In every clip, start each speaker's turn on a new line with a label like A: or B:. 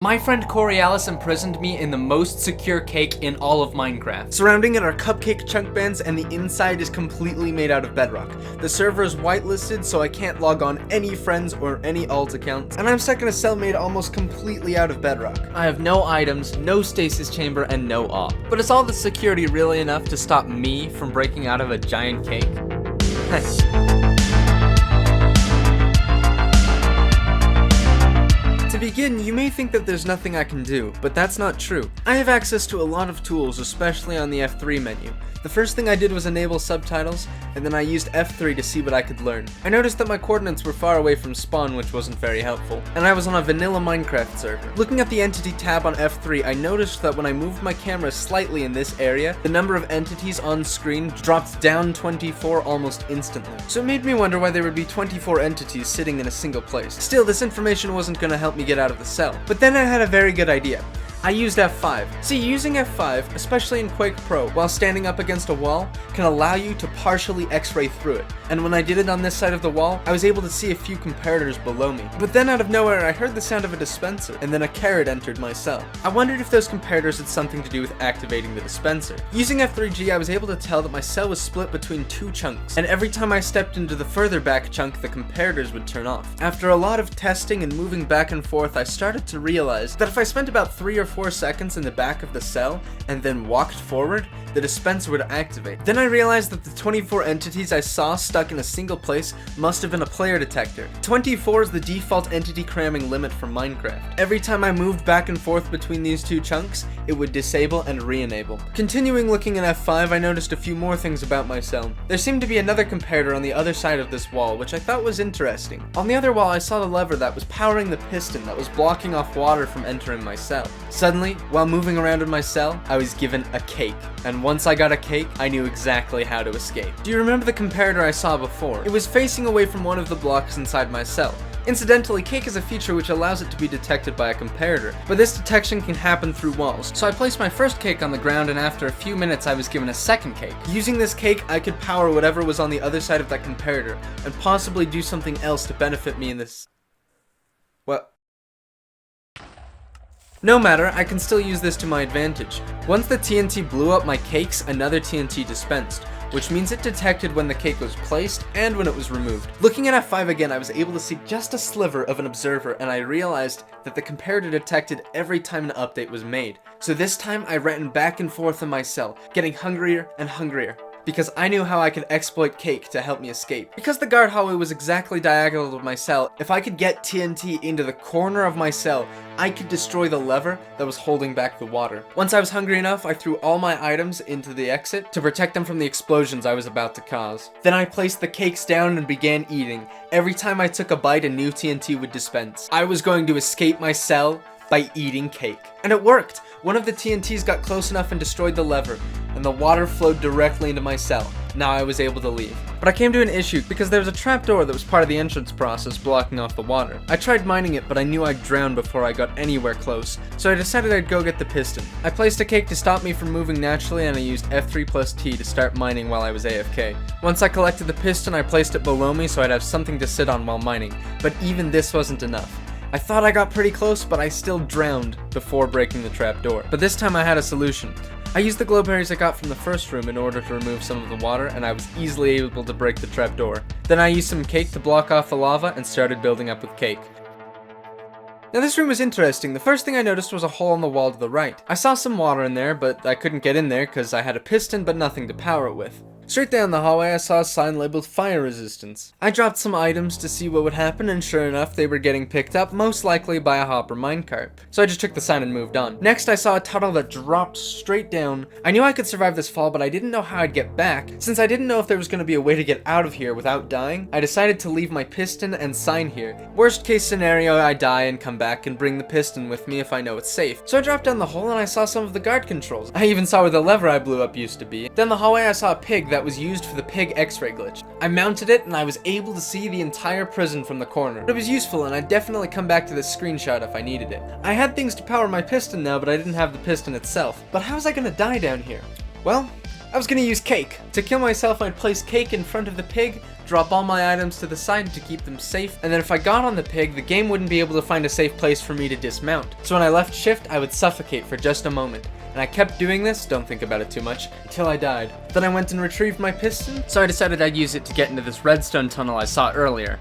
A: My friend Corealis imprisoned me in the most secure cake in all of Minecraft.
B: Surrounding it are cupcake chunk bands, and the inside is completely made out of bedrock. The server is whitelisted, so I can't log on any friends or any alt accounts, and I'm stuck in a cell made almost completely out of bedrock.
A: I have no items, no stasis chamber, and no op. But is all the security really enough to stop me from breaking out of a giant cake?
B: To begin, you may think that there's nothing I can do, but that's not true. I have access to a lot of tools, especially on the F3 menu. The first thing I did was enable subtitles, and then I used F3 to see what I could learn. I noticed that my coordinates were far away from spawn, which wasn't very helpful, and I was on a vanilla Minecraft server. Looking at the entity tab on F3, I noticed that when I moved my camera slightly in this area, the number of entities on screen dropped down 24 almost instantly. So it made me wonder why there would be 24 entities sitting in a single place. Still, this information wasn't going to help me get out of the cell. But then I had a very good idea. I used F5. See, using F5, especially in Quake Pro, while standing up against a wall, can allow you to partially X-ray through it. And when I did it on this side of the wall, I was able to see a few comparators below me. But then out of nowhere, I heard the sound of a dispenser, and then a carrot entered my cell. I wondered if those comparators had something to do with activating the dispenser. Using F3G, I was able to tell that my cell was split between two chunks, and every time I stepped into the further back chunk, the comparators would turn off. After a lot of testing and moving back and forth, I started to realize that if I spent about 3 or 4 seconds in the back of the cell and then walked forward, the dispenser would activate. Then I realized that the 24 entities I saw stuck in a single place must have been a player detector. 24 is the default entity cramming limit for Minecraft. Every time I moved back and forth between these two chunks, it would disable and re-enable. Continuing looking at F5, I noticed a few more things about my cell. There seemed to be another comparator on the other side of this wall, which I thought was interesting. On the other wall, I saw the lever that was powering the piston that was blocking off water from entering my cell. Suddenly, while moving around in my cell, I was given a cake. And once I got a cake, I knew exactly how to escape. Do you remember the comparator I saw before? It was facing away from one of the blocks inside my cell. Incidentally, cake is a feature which allows it to be detected by a comparator, but this detection can happen through walls. So I placed my first cake on the ground, and after a few minutes I was given a second cake. Using this cake, I could power whatever was on the other side of that comparator, and possibly do something else to benefit me in this... What? No matter, I can still use this to my advantage. Once the TNT blew up my cakes, another TNT dispensed, which means it detected when the cake was placed and when it was removed. Looking at F5 again, I was able to see just a sliver of an observer, and I realized that the comparator detected every time an update was made. So this time I ran back and forth in my cell, getting hungrier and hungrier, because I knew how I could exploit cake to help me escape. Because the guard hallway was exactly diagonal of my cell, if I could get TNT into the corner of my cell, I could destroy the lever that was holding back the water. Once I was hungry enough, I threw all my items into the exit to protect them from the explosions I was about to cause. Then I placed the cakes down and began eating. Every time I took a bite, a new TNT would dispense. I was going to escape my cell by eating cake. And it worked! One of the TNTs got close enough and destroyed the lever, and the water flowed directly into my cell. Now I was able to leave. But I came to an issue because there was a trapdoor that was part of the entrance process blocking off the water. I tried mining it, but I knew I'd drown before I got anywhere close, so I decided I'd go get the piston. I placed a cake to stop me from moving naturally, and I used F3 plus T to start mining while I was AFK. Once I collected the piston, I placed it below me so I'd have something to sit on while mining, but even this wasn't enough. I thought I got pretty close, but I still drowned before breaking the trapdoor. But this time I had a solution. I used the glow berries I got from the first room in order to remove some of the water, and I was easily able to break the trapdoor. Then I used some cake to block off the lava and started building up with cake. Now this room was interesting. The first thing I noticed was a hole in the wall to the right. I saw some water in there, but I couldn't get in there because I had a piston but nothing to power it with. Straight down the hallway, I saw a sign labeled fire resistance. I dropped some items to see what would happen, and sure enough, they were getting picked up, most likely by a hopper minecart. So I just took the sign and moved on. Next, I saw a tunnel that dropped straight down. I knew I could survive this fall, but I didn't know how I'd get back. Since I didn't know if there was going to be a way to get out of here without dying, I decided to leave my piston and sign here. Worst case scenario, I die and come back and bring the piston with me if I know it's safe. So I dropped down the hole and I saw some of the guard controls. I even saw where the lever I blew up used to be. Down the hallway, I saw a pig that was used for the pig X-ray glitch. I mounted it and I was able to see the entire prison from the corner. It was useful, and I'd definitely come back to this screenshot if I needed it. I had things to power my piston now, but I didn't have the piston itself. But how was I gonna die down here? Well, I was gonna use cake. To kill myself, I'd place cake in front of the pig, drop all my items to the side to keep them safe, and then if I got on the pig, the game wouldn't be able to find a safe place for me to dismount. So when I left shift, I would suffocate for just a moment. And I kept doing this, don't think about it too much, until I died. Then I went and retrieved my piston,
A: So I decided I'd use it to get into this redstone tunnel I saw earlier.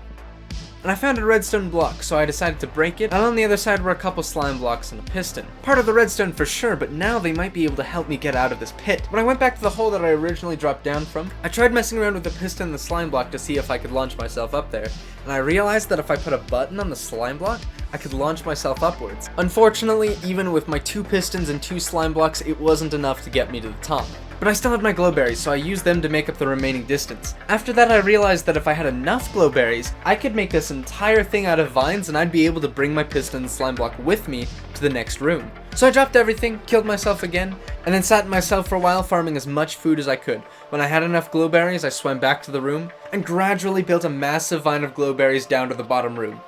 B: and I found a redstone block, so I decided to break it, and on the other side were a couple slime blocks and a piston. Part of the redstone for sure, but now they might be able to help me get out of this pit. When I went back to the hole that I originally dropped down from, I tried messing around with the piston and the slime block to see if I could launch myself up there, and I realized that if I put a button on the slime block, I could launch myself upwards. Unfortunately, even with my 2 pistons and 2 slime blocks, it wasn't enough to get me to the top. But I still had my glowberries, so I used them to make up the remaining distance. After that, I realized that if I had enough glowberries, I could make this entire thing out of vines and I'd be able to bring my piston and slime block with me to the next room. So I dropped everything, killed myself again, and then sat myself for a while farming as much food as I could. When I had enough glowberries, I swam back to the room and gradually built a massive vine of glowberries down to the bottom room.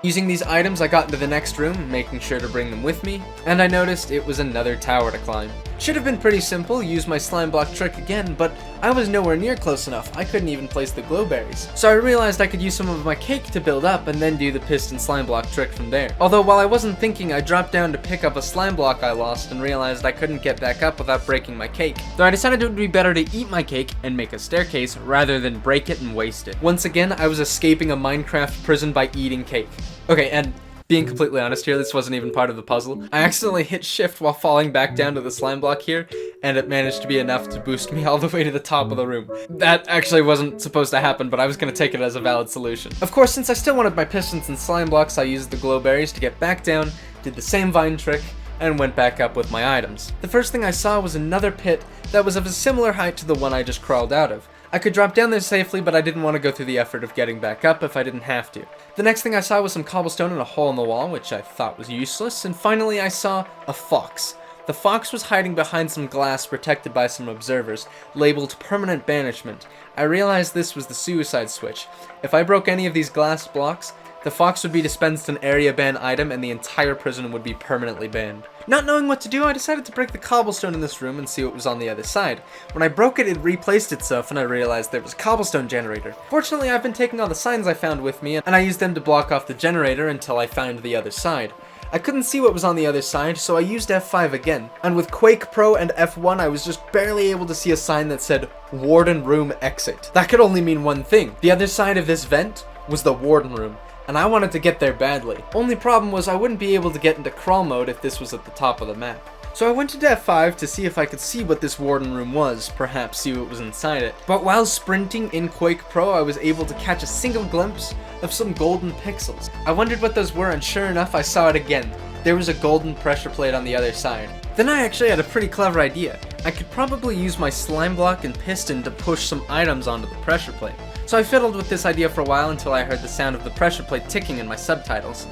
B: Using these items, I got into the next room, making sure to bring them with me, and I noticed it was another tower to climb. Should have been pretty simple, use my slime block trick again, but I was nowhere near close enough. I couldn't even place the glowberries. So I realized I could use some of my cake to build up and then do the piston slime block trick from there. Although while I wasn't thinking, I dropped down to pick up a slime block I lost and realized I couldn't get back up without breaking my cake.
A: Though I decided it would be better to eat my cake and make a staircase rather than break it and waste it.
B: Once again, I was escaping a Minecraft prison by eating cake. Okay, and being completely honest here, this wasn't even part of the puzzle. I accidentally hit shift while falling back down to the slime block here, and it managed to be enough to boost me all the way to the top of the room. That actually wasn't supposed to happen, but I was gonna take it as a valid solution. Of course, since I still wanted my pistons and slime blocks, I used the glowberries to get back down, did the same vine trick, and went back up with my items. The first thing I saw was another pit that was of a similar height to the one I just crawled out of. I could drop down there safely, but I didn't want to go through the effort of getting back up if I didn't have to. The next thing I saw was some cobblestone and a hole in the wall, which I thought was useless, and finally I saw a fox. The fox was hiding behind some glass protected by some observers, labeled permanent banishment. I realized this was the suicide switch. If I broke any of these glass blocks, the fox would be dispensed an area ban item and the entire prison would be permanently banned. Not knowing what to do, I decided to break the cobblestone in this room and see what was on the other side. When I broke it, it replaced itself and I realized there was a cobblestone generator. Fortunately, I've been taking all the signs I found with me and I used them to block off the generator until I found the other side. I couldn't see what was on the other side, so I used F5 again. And with Quake Pro and F1, I was just barely able to see a sign that said, Warden Room Exit. That could only mean one thing. The other side of this vent was the Warden Room, and I wanted to get there badly. Only problem was I wouldn't be able to get into crawl mode if this was at the top of the map. So I went to F5 to see if I could see what this Warden Room was, perhaps see what was inside it. But while sprinting in Quake Pro, I was able to catch a single glimpse of some golden pixels. I wondered what those were, and sure enough, I saw it again. There was a golden pressure plate on the other side. Then I actually had a pretty clever idea. I could probably use my slime block and piston to push some items onto the pressure plate. So I fiddled with this idea for a while until I heard the sound of the pressure plate ticking in my subtitles.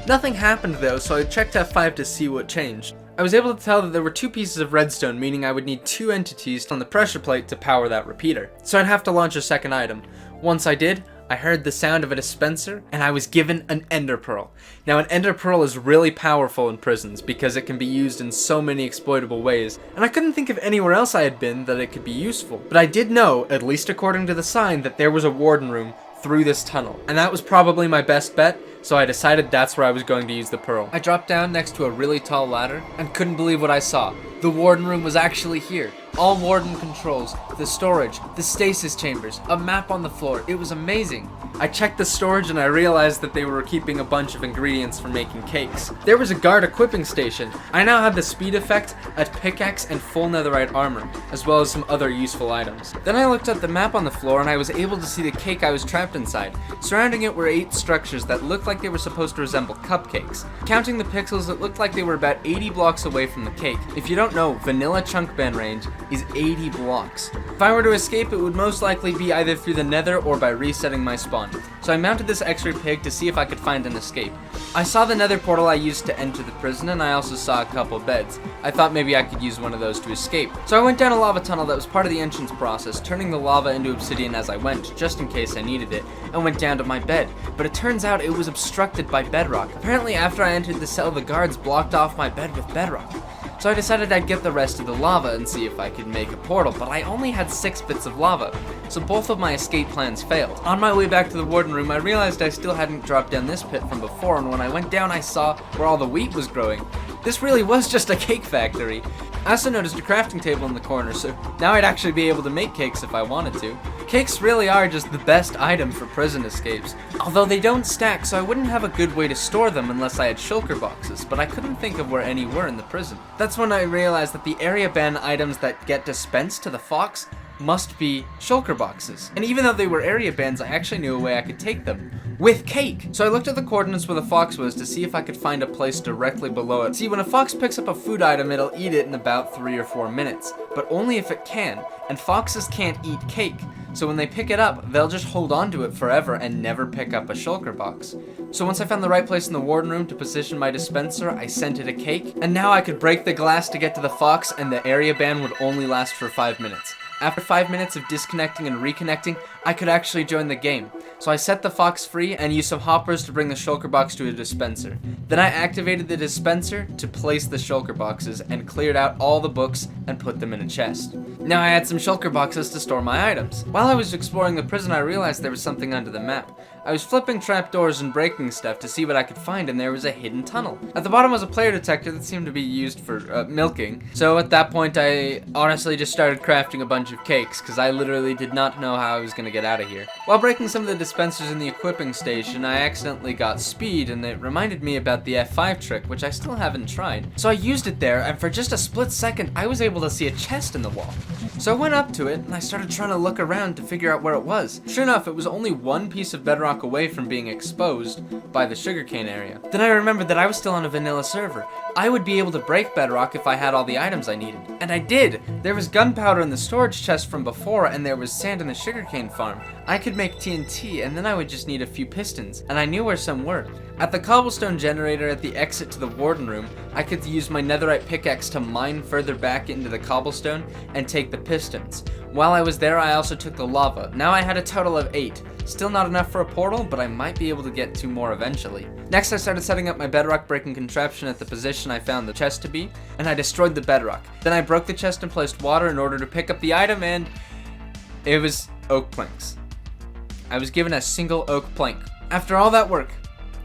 B: Nothing happened though, so I checked F5 to see what changed. I was able to tell that there were 2 pieces of redstone, meaning I would need 2 entities on the pressure plate to power that repeater. So I'd have to launch a second item. Once I did, I heard the sound of a dispenser, and I was given an ender pearl. Now an ender pearl is really powerful in prisons because it can be used in so many exploitable ways, and I couldn't think of anywhere else I had been that it could be useful. But I did know, at least according to the sign, that there was a warden room through this tunnel, and that was probably my best bet, so I decided that's where I was going to use the pearl. I dropped down next to a really tall ladder and couldn't believe what I saw. The warden room was actually here. All warden controls, the storage, the stasis chambers, a map on the floor. It was amazing. I checked the storage and I realized that they were keeping a bunch of ingredients for making cakes. There was a guard equipping station. I now had the speed effect, a pickaxe, and full netherite armor, as well as some other useful items. Then I looked at the map on the floor and I was able to see the cake I was trapped inside. Surrounding it were 8 structures that looked like they were supposed to resemble cupcakes. Counting the pixels, it looked like they were about 80 blocks away from the cake. If you don't know, vanilla chunk ban range is 80 blocks. If I were to escape, it would most likely be either through the nether or by resetting my spawn. So I mounted this x-ray pig to see if I could find an escape. I saw the nether portal I used to enter the prison, and I also saw a couple beds. I thought maybe I could use one of those to escape. So I went down a lava tunnel that was part of the entrance process, turning the lava into obsidian as I went, just in case I needed it, and went down to my bed. But it turns out it was obstructed by bedrock. Apparently after I entered the cell, the guards blocked off my bed with bedrock.
A: So I decided I'd get the rest of the lava and see if I could make a portal, but I only had 6 bits of lava, so both of my escape plans failed. On my way back to the warden room, I realized I still hadn't dropped down this pit from before, and when I went down I saw where all the wheat was growing. This really was just a cake factory. I also noticed a crafting table in the corner, so now I'd actually be able to make cakes if I wanted to. Cakes really are just the best item for prison escapes, although they don't stack, so I wouldn't have a good way to store them unless I had shulker boxes, but I couldn't think of where any were in the prison. That's when I realized that the area ban items that get dispensed to the fox must be shulker boxes. And even though they were area bans, I actually knew a way I could take them. With cake! So I looked at the coordinates where the fox was to see if I could find a place directly below it. See, when a fox picks up a food item, it'll eat it in about 3 or 4 minutes, but only if it can, and foxes can't eat cake. So when they pick it up, they'll just hold on to it forever and never pick up a shulker box. So once I found the right place in the warden room to position my dispenser, I sent it a cake, and now I could break the glass to get to the fox, and the area ban would only last for 5 minutes. After 5 minutes of disconnecting and reconnecting, I could actually join the game. So I set the fox free and used some hoppers to bring the shulker box to a dispenser. Then I activated the dispenser to place the shulker boxes and cleared out all the books and put them in a chest. Now I had some shulker boxes to store my items. While I was exploring the prison, I realized there was something under the map. I was flipping trapdoors and breaking stuff to see what I could find, and there was a hidden tunnel. At the bottom was a player detector that seemed to be used for milking. So at that point, I honestly just started crafting a bunch of cakes, because I literally did not know how I was going to get out of here. While breaking some of the dispensers in the equipping station, I accidentally got speed, and it reminded me about the F5 trick, which I still haven't tried. So I used it there, and for just a split second, I was able to see a chest in the wall. So I went up to it, and I started trying to look around to figure out where it was. Sure enough, it was only one piece of bedrock away from being exposed by the sugarcane area. Then I remembered that I was still on a vanilla server. I would be able to break bedrock if I had all the items I needed. And I did! There was gunpowder in the storage chest from before, and there was sand in the sugarcane farm. I could make TNT, and then I would just need a few pistons, and I knew where some were. At the cobblestone generator at the exit to the warden room, I could use my netherite pickaxe to mine further back into the cobblestone and take the pistons. While I was there, I also took the lava. Now I had a total of 8. Still not enough for a portal, but I might be able to get 2 more eventually. Next, I started setting up my bedrock breaking contraption at the position I found the chest to be, and I destroyed the bedrock. Then I broke the chest and placed water in order to pick up the item, and it was oak planks. I was given a single oak plank. After all that work,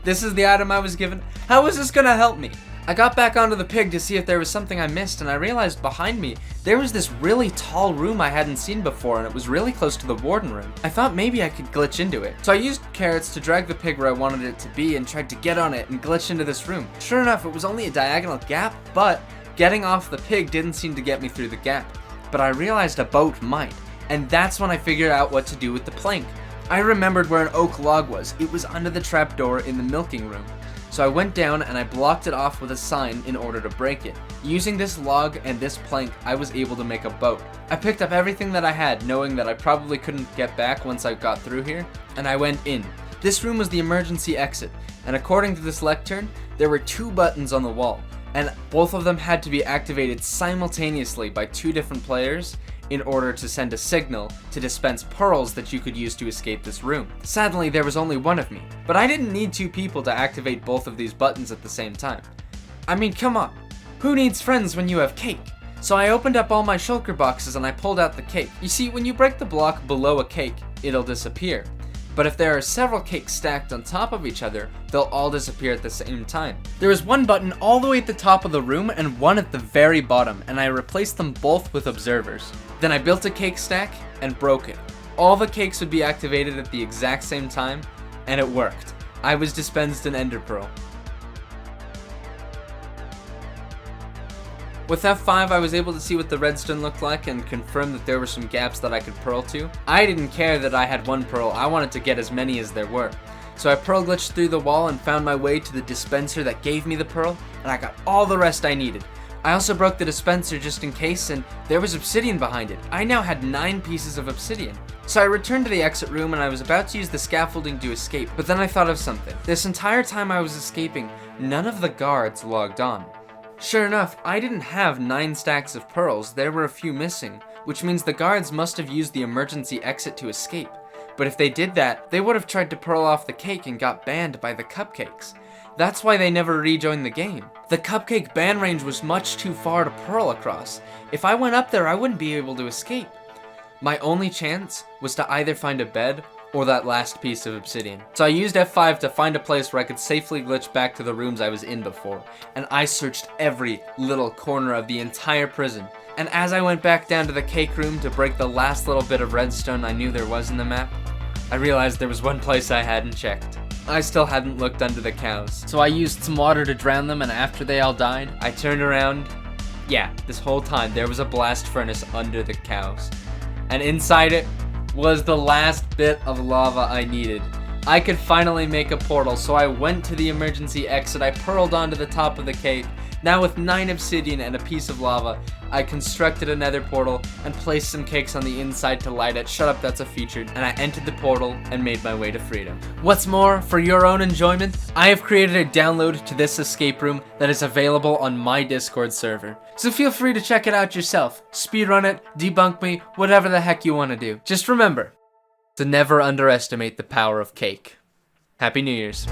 A: this is the item I was given. How is this gonna help me? I got back onto the pig to see if there was something I missed, and I realized behind me there was this really tall room I hadn't seen before, and it was really close to the warden room. I thought maybe I could glitch into it. So I used carrots to drag the pig where I wanted it to be and tried to get on it and glitch into this room. Sure enough, it was only a diagonal gap, but getting off the pig didn't seem to get me through the gap. But I realized a boat might, and that's when I figured out what to do with the plank. I remembered where an oak log was. It was under the trapdoor in the milking room. So I went down and I blocked it off with a sign in order to break it. Using this log and this plank, I was able to make a boat. I picked up everything that I had, knowing that I probably couldn't get back once I got through here, and I went in. This room was the emergency exit, and according to this lectern, there were 2 buttons on the wall, and both of them had to be activated simultaneously by 2 different players in order to send a signal to dispense pearls that you could use to escape this room. Sadly, there was only 1 of me, but I didn't need 2 people to activate both of these buttons at the same time. I mean, come on, who needs friends when you have cake? So I opened up all my shulker boxes and I pulled out the cake. You see, when you break the block below a cake, it'll disappear. But if there are several cakes stacked on top of each other, they'll all disappear at the same time. There was 1 button all the way at the top of the room and 1 at the very bottom, and I replaced them both with observers. Then I built a cake stack and broke it. All the cakes would be activated at the exact same time, and it worked. I was dispensed an ender pearl. With F5, I was able to see what the redstone looked like and confirm that there were some gaps that I could pearl to. I didn't care that I had 1 pearl, I wanted to get as many as there were. So I pearl glitched through the wall and found my way to the dispenser that gave me the pearl, and I got all the rest I needed. I also broke the dispenser just in case, and there was obsidian behind it. I now had 9 pieces of obsidian. So I returned to the exit room and I was about to use the scaffolding to escape, but then I thought of something. This entire time I was escaping, none of the guards logged on. Sure enough, I didn't have 9 stacks of pearls, there were a few missing, which means the guards must have used the emergency exit to escape. But if they did that, they would have tried to pearl off the cake and got banned by the cupcakes. That's why they never rejoined the game. The cupcake ban range was much too far to pearl across. If I went up there, I wouldn't be able to escape. My only chance was to either find a bed or that last piece of obsidian. So I used F5 to find a place where I could safely glitch back to the rooms I was in before, and I searched every little corner of the entire prison. And as I went back down to the cake room to break the last little bit of redstone I knew there was in the map, I realized there was one place I hadn't checked. I still hadn't looked under the cows. So I used some water to drown them, and after they all died, I turned around. Yeah, this whole time there was a blast furnace under the cows. And inside it was the last bit of lava I needed. I could finally make a portal, so I went to the emergency exit. I pearled onto the top of the cave. Now with 9 obsidian and a piece of lava, I constructed a nether portal and placed some cakes on the inside to light it. Shut up, that's a feature. And I entered the portal and made my way to freedom. What's more, for your own enjoyment, I have created a download to this escape room that is available on my Discord server. So feel free to check it out yourself. Speedrun it, debunk me, whatever the heck you want to do. Just remember to never underestimate the power of cake. Happy New Year's.